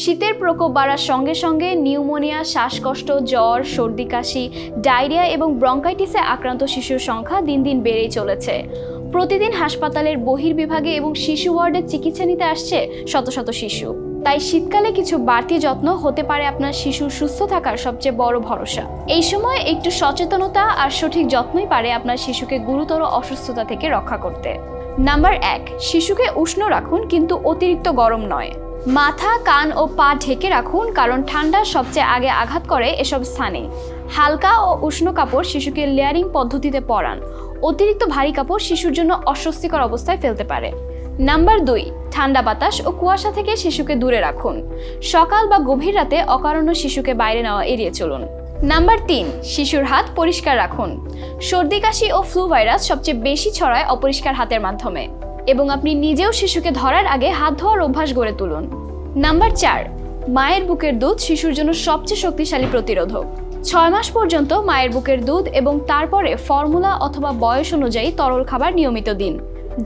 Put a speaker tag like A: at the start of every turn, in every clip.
A: শীতের প্রকোপ বাড়ার সঙ্গে সঙ্গে নিউমোনিয়া, শ্বাসকষ্ট, জ্বর, সর্দি কাশি, ডায়রিয়া এবং ব্রঙ্কাইটিসে আক্রান্ত শিশুর সংখ্যা দিন দিন বেড়েই চলেছে। প্রতিদিন হাসপাতালের বহির্বিভাগে এবং শিশু ওয়ার্ডে চিকিৎসা নিতে আসছে শত শত শিশু। তাই শীতকালে কিছু বাড়তি যত্ন হতে পারে আপনার শিশুর সুস্থ থাকার সবচেয়ে বড় ভরসা। এই সময় একটু সচেতনতা আর সঠিক যত্নই পারে আপনার শিশুকে গুরুতর অসুস্থতা থেকে রক্ষা করতে। নাম্বার 1, শিশুকে উষ্ণ রাখুন কিন্তু অতিরিক্ত গরম নয়। মাথা, কান ও পা ঢেকে রাখুন, কারণ ঠান্ডা সবচেয়ে আগে আঘাত করে এসব স্থানে। হালকা ও উষ্ণ কাপড় শিশুকে লেয়ারিং পদ্ধতিতে পরান। অতিরিক্ত ভারী কাপড় শিশুর জন্য অস্বস্তিকর অবস্থায় ফেলতে পারে। নাম্বার 2, ঠান্ডা বাতাস ও কুয়াশা থেকে শিশুকে দূরে রাখুন। সকাল বা গভীর রাতে অকারণে শিশুকে বাইরে নেওয়া এড়িয়ে চলুন। নাম্বার 3, শিশুর হাত পরিষ্কার রাখুন। সর্দি কাশি ও ফ্লু ভাইরাস সবচেয়ে বেশি ছড়ায় অপরিষ্কার হাতের মাধ্যমে, এবং আপনি নিজেও শিশুকে ধরার আগে হাত ধোয়ার অভ্যাস গড়ে তুলুন। নাম্বার 4, মায়ের বুকের দুধ শিশুর জন্য সবচেয়ে শক্তিশালী প্রতিরোধক। 6 মাস পর্যন্ত মায়ের বুকের দুধ এবং তারপরে ফর্মুলা অথবা বয়স অনুযায়ী তরল খাবার নিয়মিত দিন।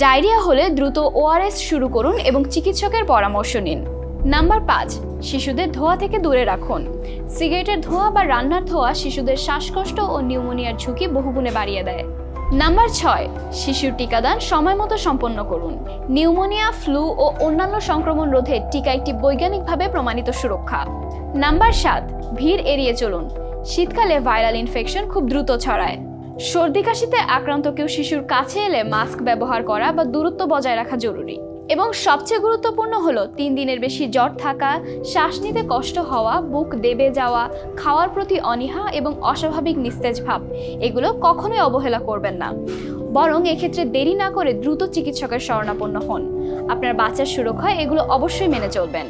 A: ডায়রিয়া হলে দ্রুত ORS শুরু করুন এবং চিকিৎসকের পরামর্শ নিন। নাম্বার 5, শিশুদের ধোঁয়া থেকে দূরে রাখুন। সিগারেটের ধোঁয়া বা রান্নার ধোঁয়া শিশুদের শ্বাসকষ্ট ও নিউমোনিয়ার ঝুঁকি বহুগুণে বাড়িয়ে দেয়। নাম্বার 6, শিশুর টিকাদান সময় মতো সম্পন্ন করুন। নিউমোনিয়া, ফ্লু ও অন্যান্য সংক্রমণ রোধে টিকা একটি বৈজ্ঞানিকভাবে প্রমাণিত সুরক্ষা। নাম্বার 7, ভিড় এড়িয়ে চলুন। শীতকালে ভাইরাল ইনফেকশন খুব দ্রুত ছড়ায়। সর্দি কাশিতে আক্রান্ত কেউ শিশুর কাছে এলে মাস্ক ব্যবহার করা বা দূরত্ব বজায় রাখা জরুরি। এবং সবচেয়ে গুরুত্বপূর্ণ হলো 3 দিনের বেশি জ্বর থাকা, শ্বাস নিতে কষ্ট হওয়া, বুক দেবে যাওয়া, খাওয়ার প্রতি অনীহা এবং অস্বাভাবিক নিস্তেজ ভাব, এগুলো কখনোই অবহেলা করবেন না। বরং এক্ষেত্রে দেরি না করে দ্রুত চিকিৎসকের শরণাপন্ন হন। আপনার বাচ্চার সুরক্ষায় এগুলো অবশ্যই মেনে চলবেন।